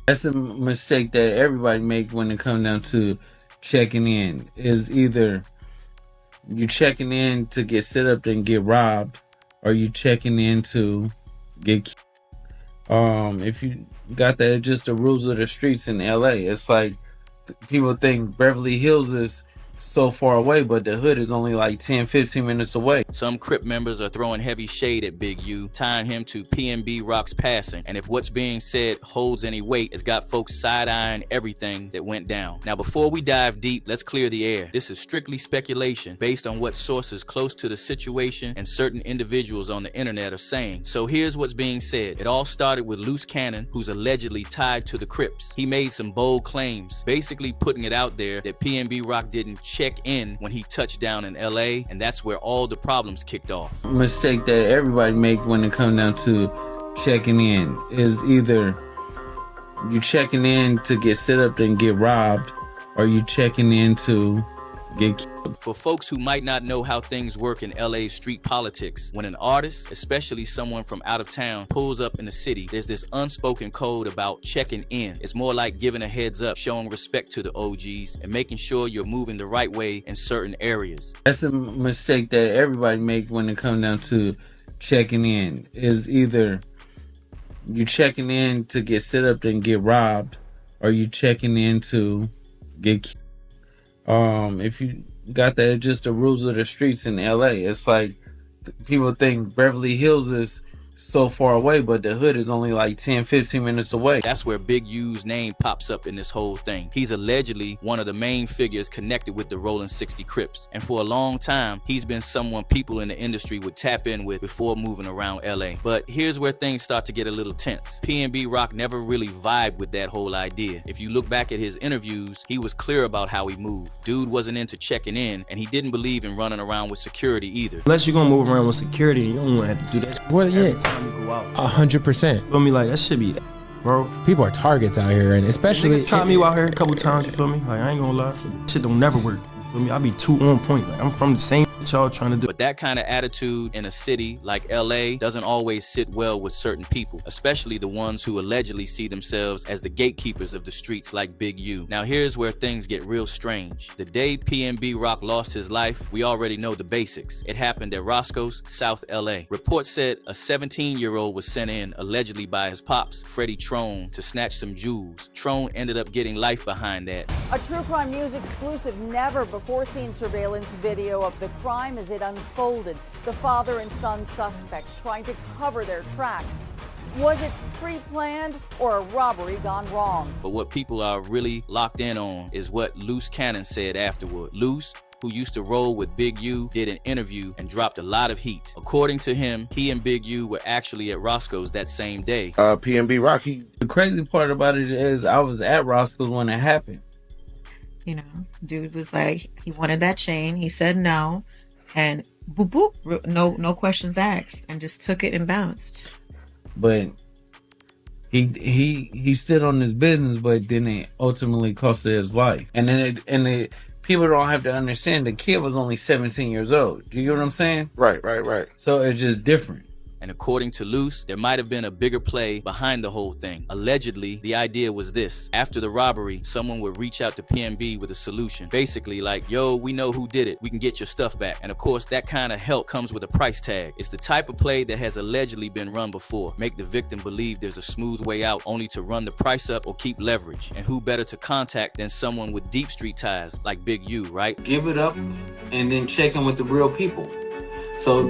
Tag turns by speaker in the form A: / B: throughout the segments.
A: That's a mistake that everybody makes when it comes down to checking in. Is either you checking in to get set up and get robbed, or you checking in to get. If you got that, just the rules of the streets in LA. It's like people think Beverly Hills is so far away, but the hood is only like 10-15 minutes away.
B: Some Crip members are throwing heavy shade at Big U, tying him to PnB Rock's passing, and if what's being said holds any weight, it's got folks side-eyeing everything that went down. Now, before we dive deep, let's clear the air. This is strictly speculation based on what sources close to the situation and certain individuals on the internet are saying. So here's what's being said. It all started with Loose Cannon, who's allegedly tied to the Crips. He made some bold claims, basically putting it out there that PnB Rock didn't check in when he touched down in LA, and that's where all the problems kicked off.
A: Mistake that everybody make when it comes down to checking in is either you checking in to get set up and get robbed, or you checking in to get killed.
B: For folks who might not know how things work in LA's street politics, when an artist, especially someone from out of town, pulls up in the city, there's this unspoken code about checking in. It's more like giving a heads up, showing respect to the OGs, and making sure you're moving the right way in certain areas.
A: That's a mistake that everybody make when it comes down to checking in. Is either you checking in to get set up and get robbed, or you checking in to get killed. If you got that, just the rules of the streets in LA. It's like people think Beverly Hills is so far away, but the hood is only like 10-15 minutes away.
B: That's where Big U's name pops up in this whole thing. He's allegedly one of the main figures connected with the Rolling 60 Crips, and for a long time he's been someone people in the industry would tap in with before moving around LA. But here's where things start to get a little tense. PnB Rock never really vibed with that whole idea. If you look back at his interviews, he was clear about how he moved. Dude wasn't into checking in, and he didn't believe in running around with security either.
C: Unless you're gonna move around with security, you don't want to have to do that.
D: Well, yeah,
C: time you go out.
D: 100%.
C: Feel me? Like that should be, bro.
D: People are targets out here, and especially
C: try me out here a couple times. You feel me? Like I ain't gonna lie, shit don't never work. You feel me? I be too on point. Like I'm from the same y'all trying to do.
B: But that kind of attitude in a city like LA doesn't always sit well with certain people, especially the ones who allegedly see themselves as the gatekeepers of the streets like Big U. Now here's where things get real strange. The day PnB Rock lost his life, we already know the basics. It happened at Roscoe's, South LA. Reports said a 17-year-old was sent in allegedly by his pops, Freddie Trone, to snatch some jewels. Trone ended up getting life behind that.
E: A True Crime News exclusive, never before seen surveillance video of the crime as it unfolded. The father and son suspects trying to cover their tracks. Was it pre-planned or a robbery gone wrong?
B: But what people are really locked in on is what Loose Cannon said afterward. Loose, who used to roll with Big U, did an interview and dropped a lot of heat. According to him, he and Big U were actually at Roscoe's that same day.
F: PnB Rock,
A: The crazy part about it is I was at Roscoe's when it happened.
G: You know, dude was like, he wanted that chain. He said no. And boop, boop, no questions asked, and just took it and bounced.
A: But he stood on his business, but then it ultimately costed his life. And then people don't have to understand the kid was only 17 years old. Do you get what I'm saying?
F: Right.
A: So it's just different.
B: And according to Luce, there might have been a bigger play behind the whole thing. Allegedly, the idea was this. After the robbery, someone would reach out to PnB with a solution. Basically like, yo, we know who did it. We can get your stuff back. And of course, that kind of help comes with a price tag. It's the type of play that has allegedly been run before. Make the victim believe there's a smooth way out, only to run the price up or keep leverage. And who better to contact than someone with deep street ties like Big U, right?
A: Give it up and then check in with the real people. So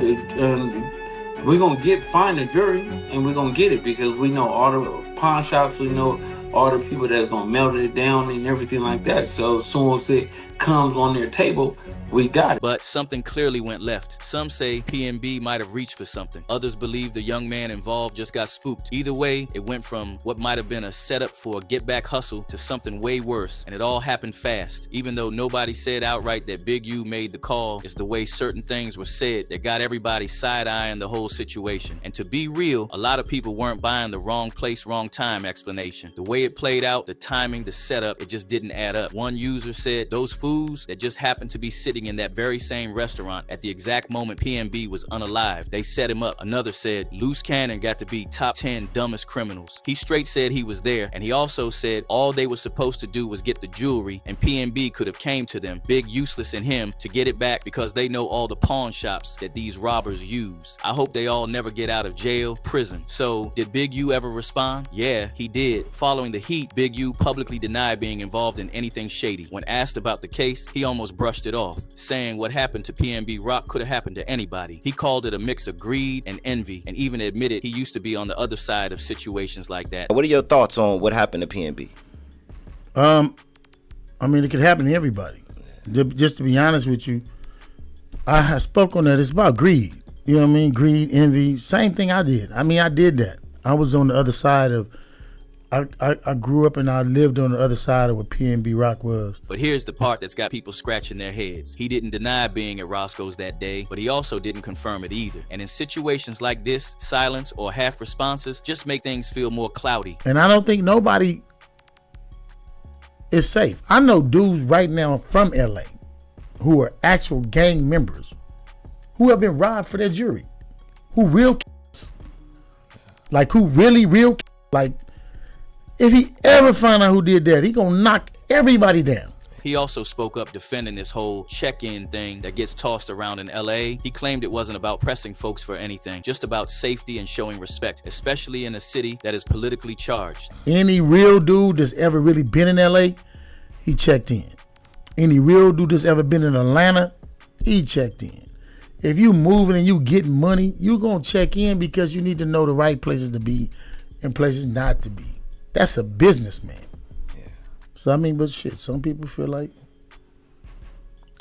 A: we're going to find a jury, and we're going to get it because we know all the pawn shops, we know all the people that's going to melt it down and everything like that. So as soon as it comes on their table, we got it.
B: But something clearly went left. Some say PnB might have reached for something. Others believe the young man involved just got spooked. Either way, it went from what might have been a setup for a get-back hustle to something way worse, and it all happened fast. Even though nobody said outright that Big U made the call, it's the way certain things were said that got everybody side-eyeing the whole situation. And to be real, a lot of people weren't buying the wrong place, wrong time explanation. The way it played out, the timing, the setup, it just didn't add up. One user said those fools that just happened to be sitting in that very same restaurant at the exact moment PnB was unalive. They set him up. Another said, Loose Cannon got to be top 10 dumbest criminals. He straight said he was there, and he also said all they were supposed to do was get the jewelry, and PnB could have came to them, big useless in him, to get it back because they know all the pawn shops that these robbers use. I hope they all never get out of jail, prison. So, did Big U ever respond? Yeah, he did. Following the heat, Big U publicly denied being involved in anything shady. When asked about the case, he almost brushed it off, saying what happened to PnB Rock could have happened to anybody. He called it a mix of greed and envy, and even admitted he used to be on the other side of situations like that.
F: What are your thoughts on what happened to PnB?
H: I mean, it could happen to everybody. Just to be honest with you, I spoke on that. It's about greed. You know what I mean? Greed, envy, same thing I did. I mean, I did that. I was on the other side of, I grew up and I lived on the other side of what PnB Rock was.
B: But here's the part that's got people scratching their heads. He didn't deny being at Roscoe's that day, but he also didn't confirm it either. And in situations like this, silence or half responses just make things feel more cloudy.
H: And I don't think nobody is safe. I know dudes right now from LA who are actual gang members who have been robbed for their jewelry, who real killers. Like who really real killers. Like if he ever find out who did that, he gonna knock everybody down.
B: He also spoke up defending this whole check-in thing that gets tossed around in LA. He claimed it wasn't about pressing folks for anything, just about safety and showing respect, especially in a city that is politically charged.
H: Any real dude that's ever really been in LA, he checked in. Any real dude that's ever been in Atlanta, he checked in. If you moving and you getting money, you gonna check in because you need to know the right places to be and places not to be. That's a businessman. Yeah. So I mean, but shit, some people feel like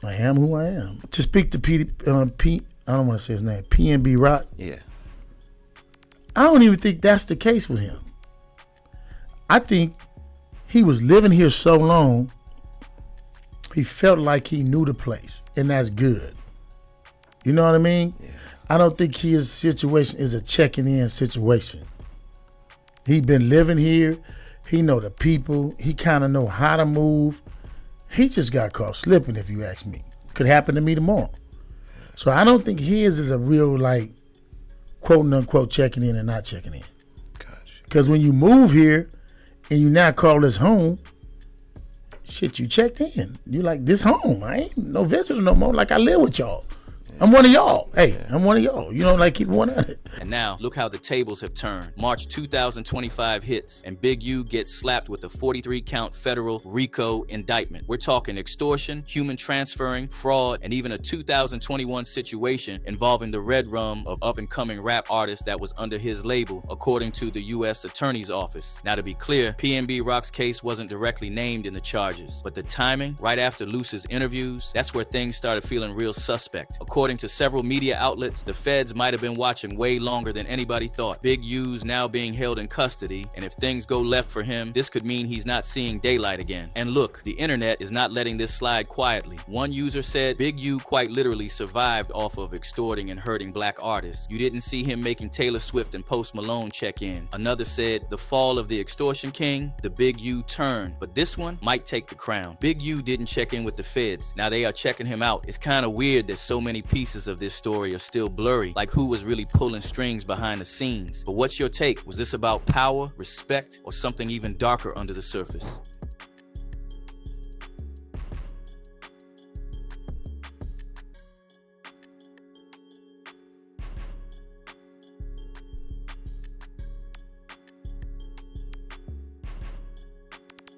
H: I am who I am. To speak to I don't want to say his name, PnB Rock.
F: Yeah.
H: I don't even think that's the case with him. I think he was living here so long, he felt like he knew the place, and that's good. You know what I mean? Yeah. I don't think his situation is a checking in situation. He been living here. He know the people. He kind of know how to move. He just got caught slipping, if you ask me. Could happen to me tomorrow. So I don't think his is a real, like, quote unquote checking in and not checking in. Gotcha. Because when you move here and you now call this home, shit, you checked in. You like, this home. I ain't no visitor no more. Like, I live with y'all. I'm one of y'all. Hey, I'm one of y'all. You know, like keep 100.
B: And now, look how the tables have turned. March 2025 hits, and Big U gets slapped with a 43-count federal RICO indictment. We're talking extortion, human transferring, fraud, and even a 2021 situation involving the red rum of up-and-coming rap artist that was under his label, according to the U.S. Attorney's Office. Now, to be clear, PnB Rock's case wasn't directly named in the charges, but the timing, right after Luce's interviews, that's where things started feeling real suspect. According to several media outlets, the feds might have been watching way longer than anybody thought. Big U's now being held in custody, and if things go left for him, this could mean he's not seeing daylight again. And look, the internet is not letting this slide quietly. One user said Big U quite literally survived off of extorting and hurting black artists. You didn't see him making Taylor Swift and Post Malone check in. Another said the fall of the extortion king, the Big U turn, but this one might take the crown. Big U didn't check in with the feds. Now they are checking him out. It's kind of weird that so many pieces of this story are still blurry, like who was really pulling strings behind the scenes. But what's your take? Was this about power, respect, or something even darker under the surface?